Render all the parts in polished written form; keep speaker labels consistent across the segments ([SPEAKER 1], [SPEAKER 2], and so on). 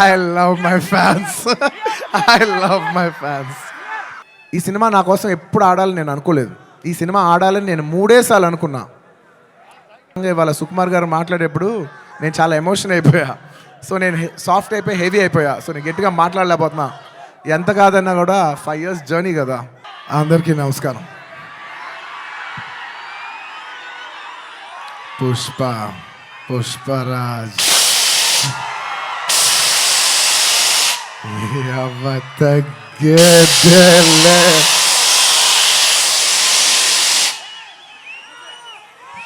[SPEAKER 1] I love my fans. I love my fans. ఈ cinema నా కోసం ఎప్పుడు ఆడాలని నేను అనుకోలేదు. ఈ సినిమా ఆడాలని నేను 3 సార్లు అనుకున్నా. ఇవాళ సుకుమార్ గారు మాట్లాడేప్పుడు నేను చాలా ఎమోషన్ అయిపోయా. సో నేను సాఫ్ట్ అయిపోయి హెవీ అయిపోయా. సో నేను గట్టిగా మాట్లాడలేకపోతున్నా. ఎంత కాదన్నా కూడా 5 years జర్నీ కదా. అందరికీ నమస్కారం. పుష్పరాజ్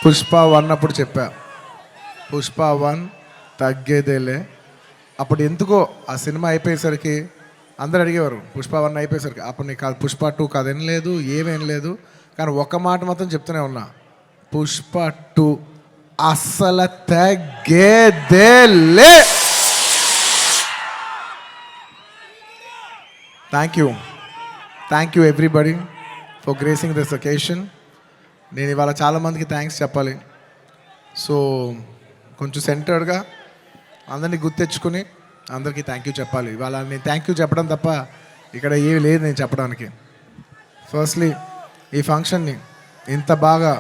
[SPEAKER 1] పుష్ప 1 అప్పుడు చెప్పా, పుష్ప 1 తగ్గేదేలే. అప్పుడు ఎందుకో ఆ సినిమా అయిపోయేసరికి అందరు అడిగేవారు, పుష్ప 1 అయిపోయేసరికి అప్పుడు నీకు కాదు పుష్ప 2 కాదేం లేదు, ఏమేం లేదు. కానీ ఒక్క మాట మాత్రం చెప్తూనే ఉన్నా, పుష్ప 2 అస్సలు తగ్గేదేలే. Thank you everybody for gracing this occasion. నేను ఇవాళ చాలామందికి థ్యాంక్స్ చెప్పాలి. సో కొంచెం సెంటర్డ్గా అందరినీ గుర్తెచ్చుకుని అందరికీ థ్యాంక్ యూ చెప్పాలి. ఇవాళ నేను థ్యాంక్ యూ చెప్పడం తప్ప ఇక్కడ ఏమి లేదు నేను చెప్పడానికి. ఫస్ట్లీ ఈ ఫంక్షన్ని ఇంత బాగా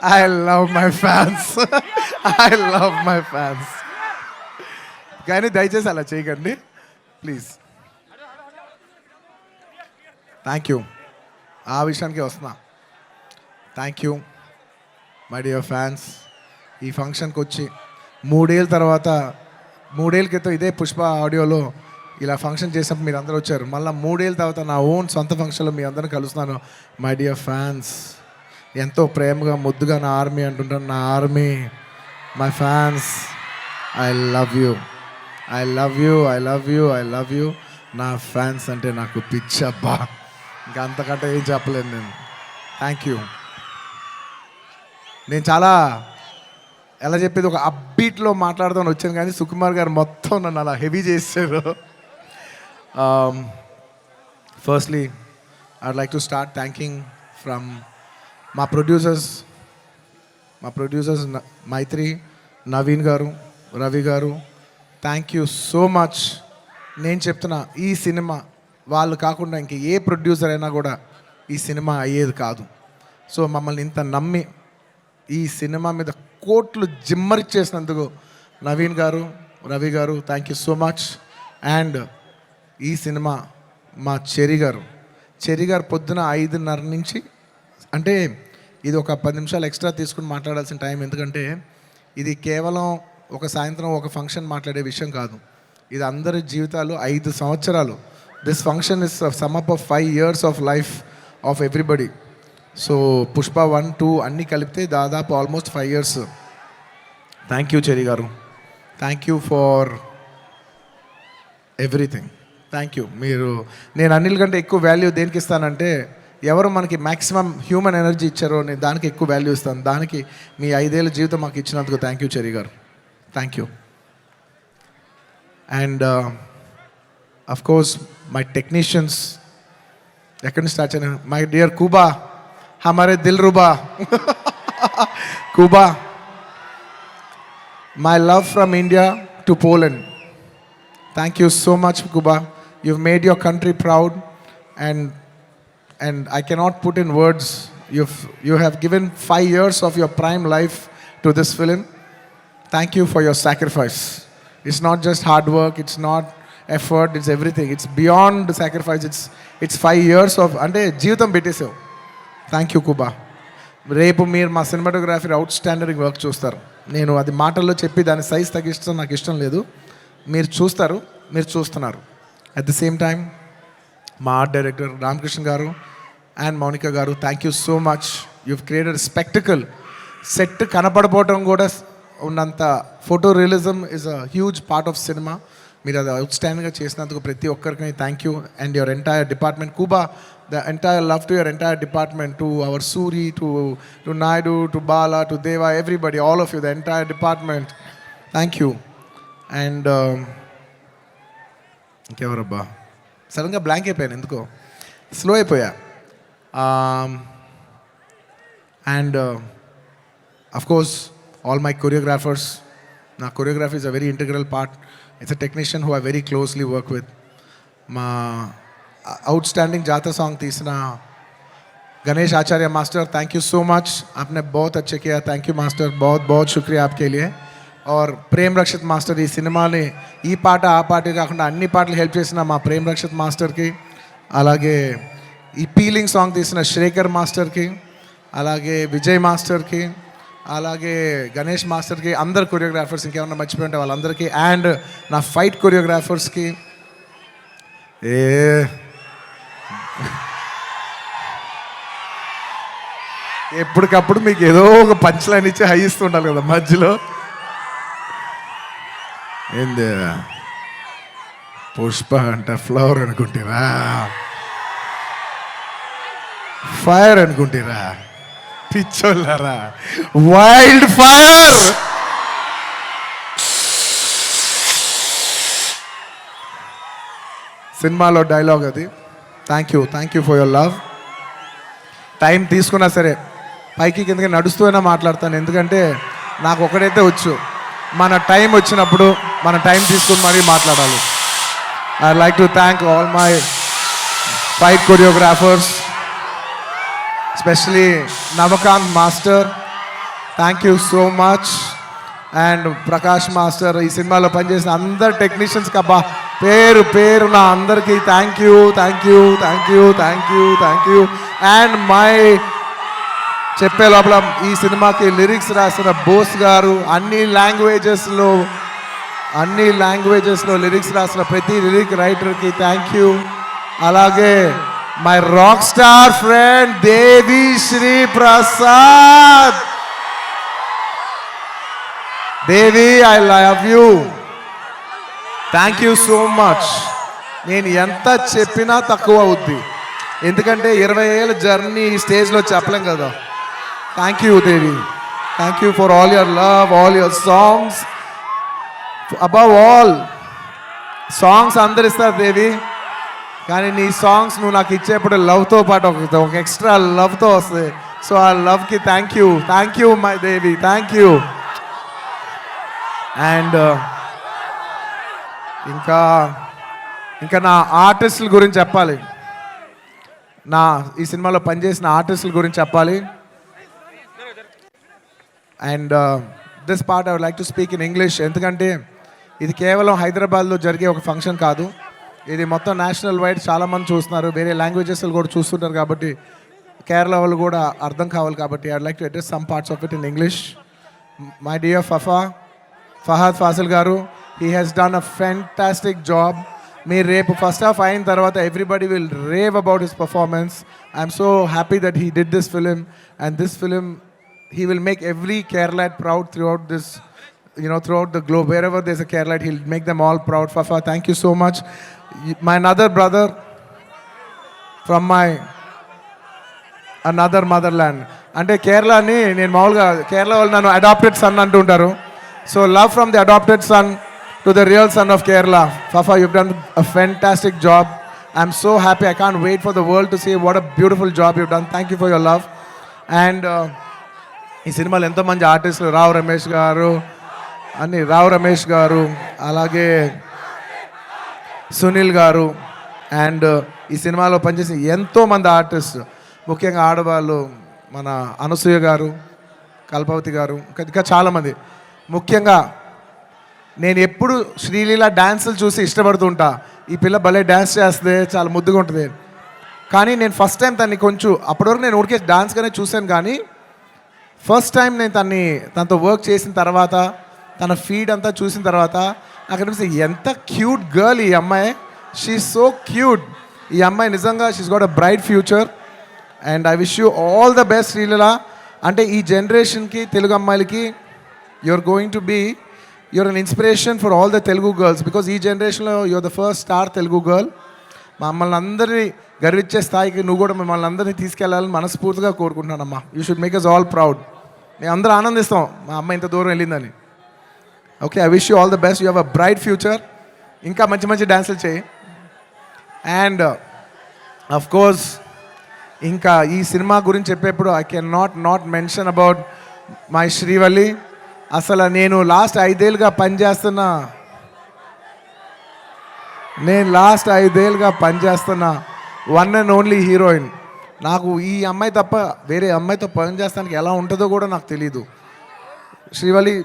[SPEAKER 1] I love my fans. I love my fans. కానీ దయచేసి అలా చేయకండి ప్లీజ్. Thank you. ఆ విషయానికి వస్తున్నా. Thank you my dear fans. ఈ ఫంక్షన్కి వచ్చి 3 ఏళ్ళ తర్వాత, 3 ఏళ్ళ క్రితం ఇదే పుష్ప ఆడియోలో ఇలా ఫంక్షన్ చేసినప్పుడు మీరు అందరూ వచ్చారు. మళ్ళీ 3 ఏళ్ళ తర్వాత నా ఓన్ సొంత ఫంక్షన్లో మీ అందరిని కలుస్తున్నాను. మై డియర్ ఫ్యాన్స్, ఎంతో ప్రేమగా ముద్దుగా నా ఆర్మీ అంటుంటాను. నా army, my fans, I love you, I love you, I love you, I love you. నా ఫ్యాన్స్ అంటే నాకు పిచ్చబ్బా, ఇంకా అంతకంటే ఏం చెప్పలేను నేను. Thank you. నేను చాలా ఎలా చెప్పేది ఒక అప్బీట్లో మాట్లాడుతాను వచ్చాను, కానీ సుకుమార్ గారు మొత్తం నన్ను అలా హెవీ చేశారు. Firstly I'd like to start thanking from మా ప్రొడ్యూసర్స్ మైత్రి, నవీన్ గారు, రవి గారు. Thank you so much. నేను చెప్తున్నా, ఈ సినిమా వాళ్ళు కాకుండా ఇంక ఏ ప్రొడ్యూసర్ అయినా కూడా ఈ సినిమా అయ్యేది కాదు. సో మమ్మల్ని ఇంత నమ్మి ఈ సినిమా మీద కోట్లు జిమ్మరిచ్చేసినందుకు నవీన్ గారు, రవి గారు, thank you so much. And ఈ సినిమా మా చెరి గారు పొద్దున 5:30 నుంచి, అంటే ఇది ఒక 10 నిమిషాలు ఎక్స్ట్రా తీసుకుని మాట్లాడాల్సిన టైం. ఎందుకంటే ఇది కేవలం ఒక సాయంత్రం ఒక ఫంక్షన్ మాట్లాడే విషయం కాదు. ఇది అందరి జీవితాలు 5 సంవత్సరాలు. This function is sum up of 5 years of life of everybody. So Pushpa 1, 2 అన్నీ కలిపితే దాదాపు almost 5 years. Thank you Cherry garu. Thank you for everything. Thank you. నేను అన్నిటికంటే ఎక్కువ వాల్యూ దేనికి ఇస్తానంటే, ఎవరు మనకి మ్యాక్సిమం హ్యూమన్ ఎనర్జీ ఇచ్చారో నేను దానికి ఎక్కువ వాల్యూ ఇస్తాను. దానికి మీ 5 ఏళ్ళ జీవితం మాకు ఇచ్చినందుకు thank you Cherry garu. Thank you. And of course my technicians, ఎక్కడి నుంచి స్టార్ట్ చేయను, మై డియర్ కుబా, హమారే దిల్ రుబా, Kuba, my love from India to Poland. Thank you so much, Kuba. You've made your country proud, and I cannot put in words. You have given 5 years of your prime life to this film. Thank you for your sacrifice. It's not just hard work. It's not effort. It's everything. It's beyond the sacrifice. It's 5 years of ante jeevitam pettesavu. Thank you, Kuba. రేపు మీరు మా cinematography out standard work చూస్తారు. నేను అది మాటల్లో చెప్పి దాని size తగ్గించడం నాకు ఇష్టం లేదు. మీరు చూస్తారు, మీరు చూస్తున్నారు. అట్ ద సేమ్ టైం మా art director Ramakrishna garu and Mounika garu, thank you so much. You've created spectacle set కనపడపోవటం కూడా ఉన్నంత photo realism is a huge part of cinema. మీరు అది అవుట్స్టాండింగ్గా చేసినందుకు ప్రతి ఒక్కరికి thank you and your entire department Kuba, the entire love to your entire department, to our Suri, to Naidu, to Bala, to Deva, everybody, all of you, the entire department. Thank you. And ఇంకెవరబ్బా సడన్గా blank అయిపోయాను, ఎందుకో slow అయిపోయా. And of course all my choreographers. నా choreography is a very integral part. It's a technician who I very closely work with. మా outstanding जाता song तीसरा Ganesh Acharya master, thank you so much, आपने बहुत अच्छे किया. थैंक यू मास्टर, बहुत बहुत शुक्रिया आपके लिए. और प्रेम रक्षित मास्टर ఈ సినిమాని ఈ పాట ఆ పాట కాకుండా అన్ని పాటలు హెల్ప్ చేసిన మా ప్రేమ్ రక్షిత్ మాస్టర్కి, అలాగే ఈ పీలింగ్ సాంగ్ తీసిన శ్రేఖర్ మాస్టర్కి, అలాగే విజయ్ మాస్టర్కి, అలాగే గణేష్ మాస్టర్కి, అందరు కొరియోగ్రాఫర్స్, ఇంకేమన్నా మర్చిపోయి ఉంటే వాళ్ళందరికీ, అండ్ నా ఫైట్ కొరియోగ్రాఫర్స్కి. ఎప్పటికప్పుడు మీకు ఏదో ఒక పంచ్ లైన్ ఇచ్చి హై ఇస్తుండాలి కదా మధ్యలో. ఏంది పుష్ప అంటే ఫ్లవర్ అనుకుంటారా, ఫైర్ అనుకుంటారా, పిచ్చోళ్ళారా, వైల్డ్ ఫైర్. సినిమాలో డైలాగ్ అది. Thank you for your love. Time తీసుకున్నా సరే పైకి కిందకి నడుస్తూనే మాట్లాడతాను, ఎందుకంటే నాకు ఒకటైతే వచ్చు, మన టైం వచ్చినప్పుడు మన టైం తీసుకుని మరీ మాట్లాడాలి. I like to thank all my fight choreographers, especially Navakanth master, thank you so much. And Prakash master, ఈ సినిమాలో పనిచేసిన అందరు టెక్నీషియన్స్కి అబ్బా పేరు పేరు నా అందరికీ థ్యాంక్ యూ. అండ్ మై చెప్పే లోపల ఈ సినిమాకి లిరిక్స్ రాసిన బోస్ గారు, అన్ని లాంగ్వేజెస్లో లిరిక్స్ రాసిన ప్రతి లిరిక్ రైటర్కి థ్యాంక్ యూ. అలాగే my rock star friend Devi Sri Prasad. Devi, I love you, thank you so much. నేను ఎంత చెప్పినా తక్కువ అవుద్ది, ఎందుకంటే 20 ఏళ్ళ జర్నీ ఈ స్టేజ్లో చెప్పలేం కదా. Thank you Devi, thank you for all your love, all your songs. Above all songs అందరు ఇస్తారు దేవి, కానీ నీ సాంగ్స్ నువ్వు నాకు ఇచ్చేప్పుడు లవ్తో పాటు ఒక ఎక్స్ట్రా లవ్తో వస్తుంది. సో ఆ లవ్కి thank you my Devi, thank you. And ఇంకా నా ఆర్టిస్టుల గురించి చెప్పాలి, ఈ సినిమాలో పనిచేసిన ఆర్టిస్టుల గురించి చెప్పాలి. And this part I would like to speak in English, ఎందుకంటే ఇది కేవలం హైదరాబాద్లో జరిగే ఒక ఫంక్షన్ కాదు, ఇది మొత్తం నేషనల్ వైడ్ చాలామంది చూస్తున్నారు, వేరే లాంగ్వేజెస్లో కూడా చూస్తుంటారు, కాబట్టి కేరళ వాళ్ళు కూడా అర్థం కావాలి. కాబట్టి I would like to address some parts of it in English. My dear Fahadh Faasil garu, he has done a fantastic job. Me రేపు ఫస్ట్ హాఫ్ అయిన తర్వాత everybody will rave about his performance. I'm so happy that he did this film, and this film he will make every Keralite proud throughout this, throughout the globe. Wherever there's a Keralite, he'll make them all proud. Fafa, thank you so much. My another brother from my another motherland. అంటే కేరళని నేను మామూలుగా కేరళ వాళ్ళు నన్ను adapted sun అంటుంటారు. So love from the adopted son to the real son of Kerala. Fafa, you've done a fantastic job. I'm so happy. I can't wait for the world to see what a beautiful job you've done. Thank you for your love. And ఈ సినిమాలో ఎంతోమంది ఆర్టిస్టులు, రావు రమేష్ గారు, అలాగే సునీల్ గారు, and ఈ సినిమాలో పనిచేసిన ఎంతోమంది ఆర్టిస్ట్, ముఖ్యంగా ఆడవాళ్ళు, మన అనసూయ గారు, కల్పవతి గారు, ఇంకా చాలామంది. ముఖ్యంగా నేను ఎప్పుడు శ్రీలీల డ్యాన్సులు చూసి ఇష్టపడుతుంటా, ఈ పిల్ల భలే డ్యాన్స్ చేస్తే చాలా ముద్దుగా ఉంటుంది. కానీ నేను ఫస్ట్ టైం తన్ని కొంచెం, అప్పటివరకు నేను ఊరికే డాన్స్గానే చూశాను, కానీ ఫస్ట్ టైం నేను తనతో వర్క్ చేసిన తర్వాత, తన ఫీడ్ అంతా చూసిన తర్వాత నాకు అనిపిస్తుంది ఎంత క్యూట్ గర్ల్ ఈ అమ్మాయి. She so cute. ఈ అమ్మాయి నిజంగా she's got a bright future. And I wish you all the best Sreeleela. అంటే ఈ జనరేషన్కి తెలుగు అమ్మాయిలకి you're going to be you're an inspiration for all the Telugu girls because ఈ జనరేషన్లో you're the first star Telugu girl. మమ్మల్ని అందరినీ గర్వించే స్థాయికి నువ్వు కూడా మిమ్మల్ని అందరినీ తీసుకెళ్లాలని మనస్ఫూర్తిగా కోరుకుంటున్నానమ్మా. You should make us all proud. మేము అందరూ ఆనందిస్తాం మా అమ్మ ఇంత దూరం వెళ్ళిందని. Okay, I wish you all the best. You have a bright future. ఇంకా మంచి మంచి డ్యాన్సులు చేయి. అండ్ అఫ్ కోర్స్ ఇంకా ఈ సినిమా గురించి చెప్పేప్పుడు I can not mention about my Srivalli. అసలు నేను లాస్ట్ 5 ఏళ్ళుగా పనిచేస్తున్న వన్ అండ్ ఓన్లీ హీరోయిన్. నాకు ఈ అమ్మాయి తప్ప వేరే అమ్మాయితో పని చేస్తానికి ఎలా ఉంటుందో కూడా నాకు తెలీదు. Srivalli,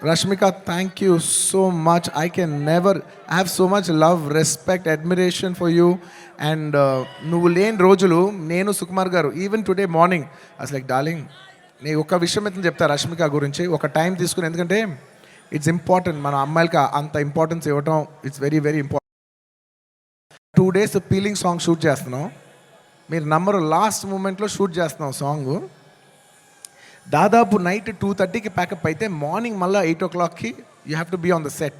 [SPEAKER 1] Rashmika, thank you so much. I can never have so much love, respect, admiration for you. And నువ్వు లేని రోజులు నేను సుకుమార్ గారు ఈవెన్ టుడే మార్నింగ్ అసలు లైక్ డార్లింగ్ నేను ఒక విషయం అయితే చెప్తా రష్మిక గురించి ఒక టైం తీసుకుని, ఎందుకంటే ఇట్స్ ఇంపార్టెంట్. మన అమ్మాయిలకి అంత ఇంపార్టెన్స్ ఇవ్వటం it's very very important. 2 days peeling song shoot చేస్తున్నాం. మీరు నమ్మరు, లాస్ట్ మూమెంట్లో షూట్ చేస్తున్నాం సాంగ్. దాదాపు నైట్ 2:30కి ప్యాకప్ అయితే మార్నింగ్ మళ్ళీ 8 o'clockకి you have to be on the set.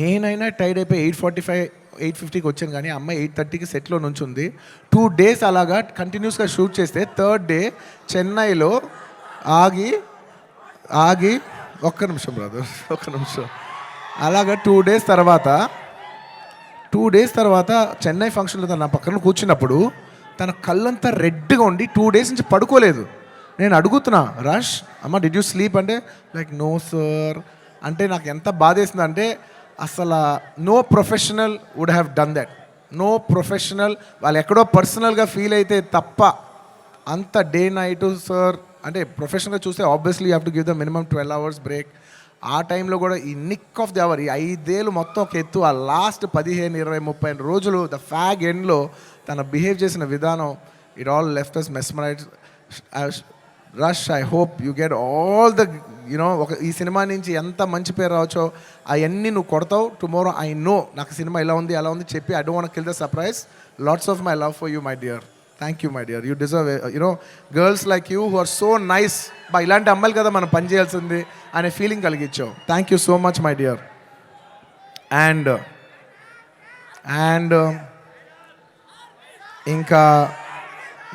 [SPEAKER 1] నేనైనా టైడ్ అయిపోయి 8:45, 8:50కి వచ్చాను, కానీ అమ్మాయి 8:30కి సెట్లో నుంచి ఉంది. 2 days అలాగా కంటిన్యూస్గా షూట్ చేస్తే 3rd day చెన్నైలో ఆగి ఒక్క నిమిషం అలాగా 2 days తర్వాత చెన్నై ఫంక్షన్లో తన నా పక్కన కూర్చున్నప్పుడు తన కళ్ళంతా రెడ్గా ఉండి 2 days నుంచి పడుకోలేదు. నేను అడుగుతున్నా, రష్ అమ్మ డిడ్ యూ స్లీప్ అంటే లైక్ నో సార్ అంటే నాకు ఎంత బాధేసింది అంటే అసలు no professional would have done that. No professional వాళ్ళు ఎక్కడో పర్సనల్గా ఫీల్ అయితే తప్ప అంత డే నైట్ సార్ అంటే ప్రొఫెషనల్గా చూస్తే obviously you have to give the minimum 12 hours break. ఆ టైంలో కూడా ఈ నిక్ ఆఫ్ ది అవర్, ఈ 5 ఏళ్ళు మొత్తం ఒక ఎత్తు, ఆ లాస్ట్ 15, 20, 30 రోజులు ద ఫ్యాగ్ ఎండ్లో తను బిహేవ్ చేసిన విధానం it all left us mesmerize. Rush, I hope you get all the ఒక ఈ సినిమా నుంచి ఎంత మంచి పేరు రావచ్చో అవన్నీ నువ్వు కొడతావు. టుమారో ఐ నో నాకు సినిమా ఎలా ఉంది చెప్పి I don't want kill the surprise. Lots of my love for you my dear. Thank you my dear. You deserve girls like you who are so nice. ఇలాంటి అమ్మాయిలు కదా మనం పని చేయాల్సింది అనే ఫీలింగ్ కలిగించావు. Thank you so much my dear. And ఇంకా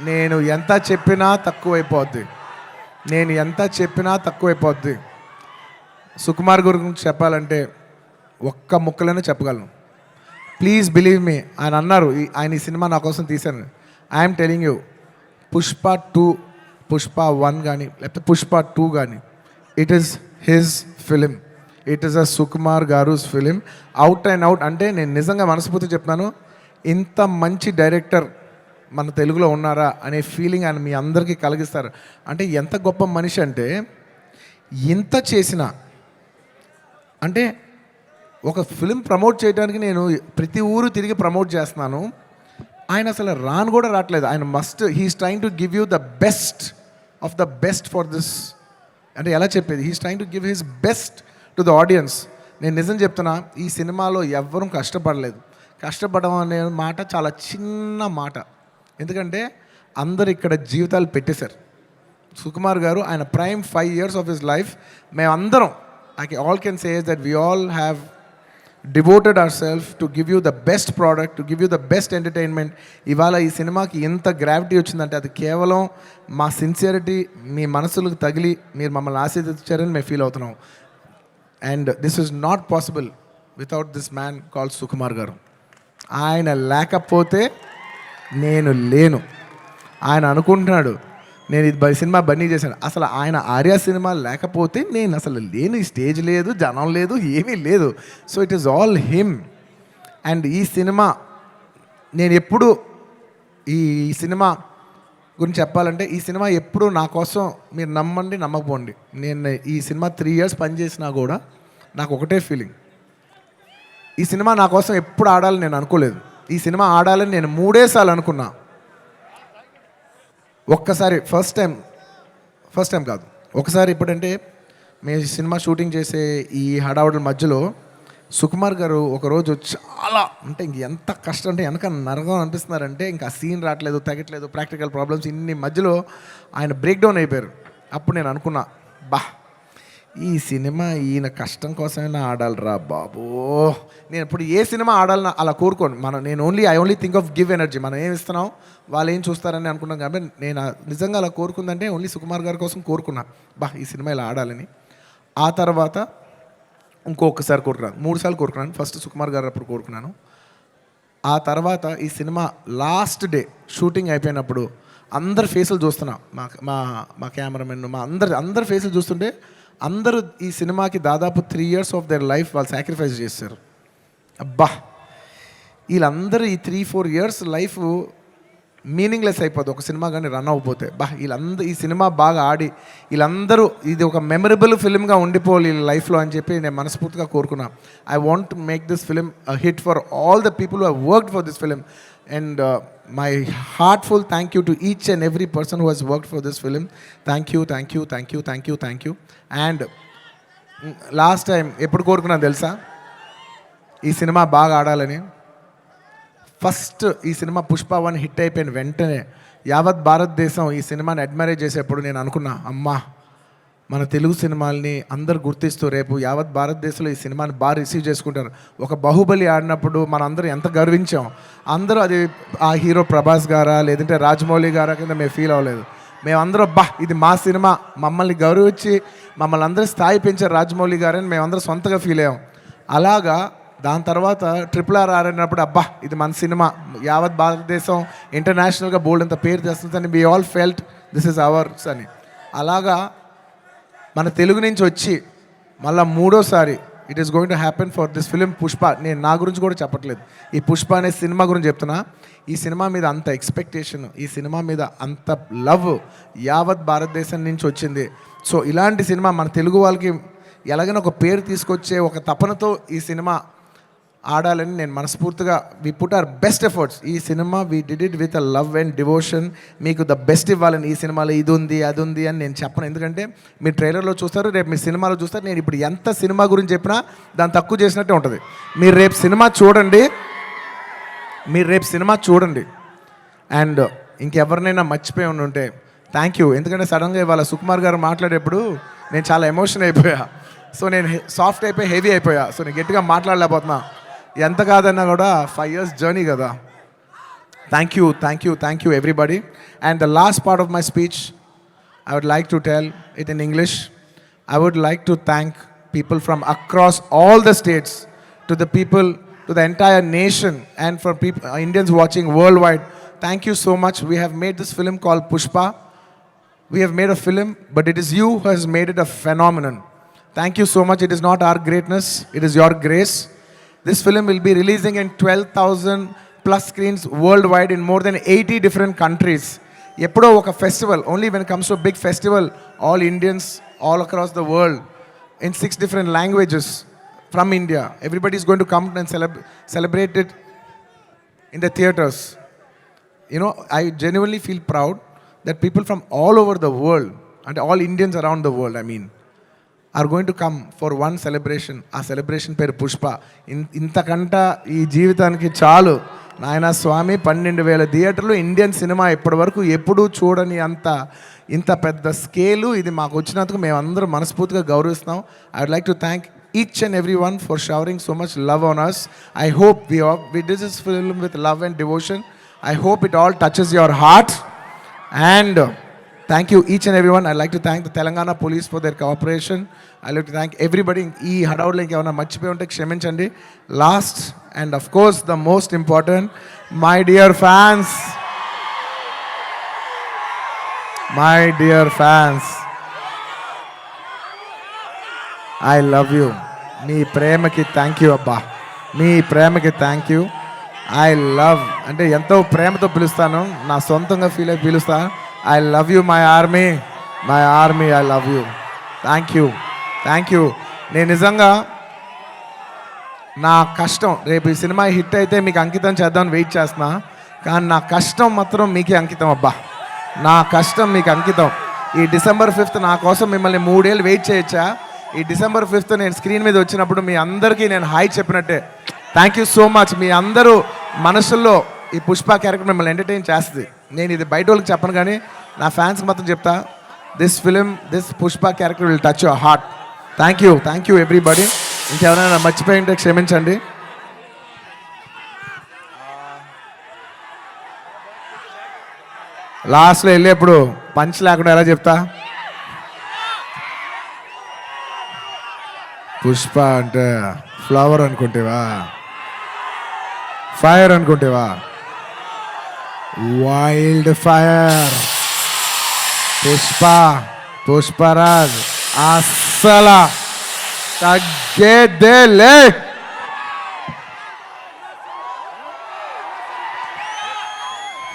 [SPEAKER 1] నేను ఎంత చెప్పినా తక్కువైపోద్ది. సుకుమార్ గురించి చెప్పాలంటే ఒక్క ముక్కలోనే చెప్పగలను. Please believe me. ఆయన అన్నారు ఆయన ఈ సినిమా నా కోసం తీశాను. ఐఎమ్ టెలింగ్ యూ, పుష్ప 1 కానీ లేకపోతే పుష్ప 2 కానీ it is his film. It is a Sukumar గారుస్ ఫిలిం. Out and out. అంటే నేను నిజంగా మనస్ఫూర్తి చెప్తున్నాను, ఇంత మంచి డైరెక్టర్ మన తెలుగులో ఉన్నారా అనే ఫీలింగ్ ఆయన మీ అందరికీ కలిగిస్తారు. అంటే ఎంత గొప్ప మనిషి అంటే ఇంత చేసిన అంటే ఒక ఫిలిం ప్రమోట్ చేయడానికి నేను ప్రతి ఊరు తిరిగి ప్రమోట్ చేస్తున్నాను. ఆయన అసలు కూడా రావట్లేదు. ఆయన he's trying to give you the best of the best for this. అంటే ఎలా చెప్పేది, he's trying to give his best to the audience. నేను నిజం చెప్తున్నా, ఈ సినిమాలో ఎవ్వరూ కష్టపడలేదు. కష్టపడడం అనే మాట చాలా చిన్న మాట. ఎందుకంటే అందరు ఇక్కడ జీవితాలు పెట్టేశారు. సుకుమార్ గారు ఆయన prime 5 years of his life మేమందరం all can say that we all have devoted our self to give you the best product, to give you the best entertainment. ఇవాళ ఈ సినిమాకి ఎంత గ్రావిటీ వచ్చిందంటే అది కేవలం మా సిన్సియరిటీ మీ మనసులకు తగిలి మీరు మమ్మల్ని ఆశీర్వదించారని మేము ఫీల్ అవుతున్నాం. And this is not possible without this man called Sukumar garu. ఆయన లేకపోతే నేను లేను. ఆయన అనుకుంటున్నాడు నేను ఇది సినిమా బన్నీ చేశాను. అసలు ఆయన ఆర్య సినిమా లేకపోతే నేను అసలు లేను. ఈ స్టేజ్ లేదు, జనం లేదు, ఏమీ లేదు. So it is all him. And ఈ సినిమా నేను ఎప్పుడు ఈ సినిమా గురించి చెప్పాలంటే ఈ సినిమా ఎప్పుడు నా కోసం మీరు నమ్మండి నమ్మకపోండి, నేను ఈ సినిమా 3 years పనిచేసినా కూడా నాకు ఒకటే ఫీలింగ్, ఈ సినిమా నా కోసం ఎప్పుడు ఆడాలని నేను అనుకోలేదు. ఈ సినిమా ఆడాలని నేను 3 సార్లు అనుకున్నా. ఒక్కసారి ఫస్ట్ టైం కాదు, ఒకసారి ఇప్పుడంటే మేము సినిమా షూటింగ్ చేసే ఈ హడావుడి మధ్యలో సుకుమార్ గారు ఒకరోజు చాలా అంటే ఇంక ఎంత కష్టం అంటే వెనక నరకం అనిపిస్తున్నారంటే ఇంకా సీన్ రావట్లేదు, తగ్గట్లేదు, ప్రాక్టికల్ ప్రాబ్లమ్స్ ఇన్ని మధ్యలో ఆయన బ్రేక్ డౌన్ అయిపోయారు. అప్పుడు నేను అనుకున్నా, బా ఈ సినిమా ఈయన కష్టం కోసమైనా ఆడాలిరా బాబో. నేను ఇప్పుడు ఏ సినిమా ఆడాలన్నా అలా కోరుకోను. నేను I only think of give energy. మనం ఏం ఇస్తున్నాం, వాళ్ళు ఏం చూస్తారని అనుకున్నాం. కాబట్టి నేను నిజంగా అలా కోరుకుందంటే ఓన్లీ సుకుమార్ గారి కోసం కోరుకున్నా, బా ఈ సినిమా ఇలా ఆడాలని. ఆ తర్వాత ఇంకొకసారి కోరుకున్నాను, 3 సార్లు కోరుకున్నాను. ఫస్ట్ సుకుమార్ గారు అప్పుడు కోరుకున్నాను. ఆ తర్వాత ఈ సినిమా లాస్ట్ డే షూటింగ్ అయిపోయినప్పుడు అందరి ఫేసులు చూస్తున్నా, మా కెమెరామెన్, మా అందరి ఫేసులు చూస్తుంటే అందరూ ఈ సినిమాకి దాదాపు 3 years ఆఫ్ దేర్ లైఫ్ వాళ్ళు సాక్రిఫైస్ చేశారు. అబ్బా వీళ్ళందరూ ఈ 3-4 years లైఫ్ మీనింగ్లెస్ అయిపోద్ది ఒక సినిమా కానీ రన్ అవ్వకపోతే. ఈ సినిమా బాగా ఆడి వీళ్ళందరూ ఇది ఒక మెమరబుల్ ఫిల్మ్గా ఉండిపోవాలి వీళ్ళ లైఫ్లో అని చెప్పి నేను మనస్ఫూర్తిగా కోరుకున్నా. I want to make this film hit for all the people who have worked for this film. And my heartful thank you to each and every person who has worked for this film. Thank you. And last time ఎప్పుడు కోరుకున్నాను తెలుసా, ఈ cinema బాగా ఆడాలని. First ఈ cinema Pushpa 1 hit అయిపోయిన వెంటనే యావత్ భారతదేశం ఈ సినిమాని అడ్మైర్ చేసేప్పుడు నేను అనుకున్నా, అమ్మా మన తెలుగు సినిమాల్ని అందరు గుర్తిస్తూ రేపు యావత్ భారతదేశంలో ఈ సినిమాని బాగా రిసీవ్ చేసుకుంటారు. ఒక బాహుబలి ఆడినప్పుడు మనం అందరూ ఎంత గర్వించాం. అందరూ అది ఆ హీరో ప్రభాస్ గారా లేదంటే రాజమౌళి గారా కింద మేము ఫీల్ అవ్వలేదు. మేమందరం ఇది మా సినిమా, మమ్మల్ని గౌరవించి మమ్మల్ని అందరూ స్థాయి పెంచారు రాజమౌళి గారని మేమందరం సొంతగా ఫీల్ అయ్యాం. అలాగా దాని తర్వాత RRR ఆడినప్పుడు ఇది మన సినిమా, యావత్ భారతదేశం ఇంటర్నేషనల్గా బోల్డ్ అంత పేరు తెస్తుందని we all felt this is ours అని. అలాగా మన తెలుగు నుంచి వచ్చి మళ్ళీ 3వసారి it is going to happen for this film Pushpa. నేను నా గురించి కూడా చెప్పట్లేదు, ఈ పుష్ప అనే సినిమా గురించి చెప్తున్నా. ఈ సినిమా మీద అంత ఎక్స్పెక్టేషన్, ఈ సినిమా మీద అంత లవ్ యావత్ భారతదేశం నుంచి వచ్చింది. సో ఇలాంటి సినిమా మన తెలుగు వాళ్ళకి ఎలాగైనా ఒక పేరు తీసుకొచ్చే ఒక తపనతో ఈ సినిమా ఆడాలని నేను మనస్ఫూర్తిగా we put our best efforts. ఈ cinema we did it with a love and devotion. మీకు ద బెస్ట్ ఇవ్వాలని, ఈ సినిమాలో ఇది ఉంది అది ఉంది అని నేను చెప్పను. ఎందుకంటే మీరు ట్రైలర్లో చూస్తారు, రేపు మీ సినిమాలో చూస్తారు. నేను ఇప్పుడు ఎంత సినిమా గురించి చెప్పినా దాన్ని తక్కువ చేసినట్టే ఉంటుంది. మీరు రేపు సినిమా చూడండి. అండ్ ఇంకెవరినైనా మర్చిపోయి ఉంటే థ్యాంక్ యూ. ఎందుకంటే సడన్గా ఇవాళ సుకుమార్ గారు మాట్లాడేప్పుడు నేను చాలా ఎమోషన్ అయిపోయా. సో నేను సాఫ్ట్ అయిపోయి హెవీ అయిపోయా. సో నేను గట్టిగా మాట్లాడలేకపోతున్నా. ఎంత కాదన్నా కూడా 5 years జర్నీ కదా. Thank you everybody. And the last part of my speech I would like to tell it in English. I would like to thank people from across all the states, to the people, to the entire nation, and for people, Indians watching worldwide. Thank you so much. We have made this film called Pushpa. We have made a film, but it is you who has made it a phenomenon. Thank you so much. It is not our greatness, it is your grace. This film will be releasing in 12,000 plus screens worldwide in more than 80 different countries. Eppudo oka festival, only when it comes to a big festival, all Indians all across the world in 6 different languages from India, everybody is going to come and celebrate it in the theaters. You know, I genuinely feel proud that people from all over the world, and all Indians around the world, I mean, are going to come for one celebration. ఆ celebration పేరు పుష్ప. ఇంతకంట ఈ జీవితానికి చాలు నాయన స్వామి. 12,000 థియేటర్లు, Indian cinema ఇప్పటి వరకు ఎప్పుడూ చూడని ఇంత పెద్ద స్కేలు ఇది మాకు వచ్చినందుకు మేమందరం మనస్ఫూర్తిగా గౌరవిస్తున్నాం. I would like to thank each and everyone for showering so much love on us. I hope we did this film with love and devotion. I hope it all touches your heart. And thank you each and everyone. I'd like to thank the Telangana police for their cooperation. I'd like to thank everybody. ఈ హడావుడ్లో ఇంకేమైనా మర్చిపోయి ఉంటే క్షమించండి. Last and of course the most important, my dear fans, I love you. మీ ప్రేమకి thank you అబ్బా, మీ ప్రేమకి thank you. I love అంటే ఎంతో ప్రేమతో పిలుస్తాను, నా సొంతంగా ఫీల్ అయి పిలుస్తాను. I love you, my army, I love you. Thank you. నేను నిజంగా నా కష్టం రేపు ఈ సినిమా హిట్ అయితే మీకు అంకితం చేద్దామని వెయిట్ చేస్తున్నా. కానీ నా కష్టం మాత్రం మీకే అంకితం అబ్బా, నా కష్టం మీకు అంకితం. ఈ December 5th నా కోసం మిమ్మల్ని 3 ఏళ్ళు వెయిట్ చేయొచ్చా? ఈ December 5th నేను స్క్రీన్ మీద వచ్చినప్పుడు మీ అందరికీ నేను హాయ్ చెప్పినట్టే. Thank you so much. మీ అందరూ మనసుల్లో ఈ పుష్ప క్యారెక్టర్ మిమ్మల్ని ఎంటర్టైన్ చేస్తుంది. నేను ఇది బయట వాళ్ళకి చెప్పను కానీ నా ఫ్యాన్స్కి మాత్రం చెప్తా, this film, this Pushpa character will touch your heart. Thank you everybody. ఇంకెవరైనా మర్చిపోయి ఉంటే క్షమించండి. లాస్ట్లో వెళ్ళేప్పుడు పంచ్ లేకుండా ఎలా చెప్తా? పుష్ప అంటే ఫ్లవర్ అనుకుంటేవా, ఫైర్ అనుకుంటేవా? Wild fire. పుష్పరాజ్ అస్సలు తగ్గేదే లే.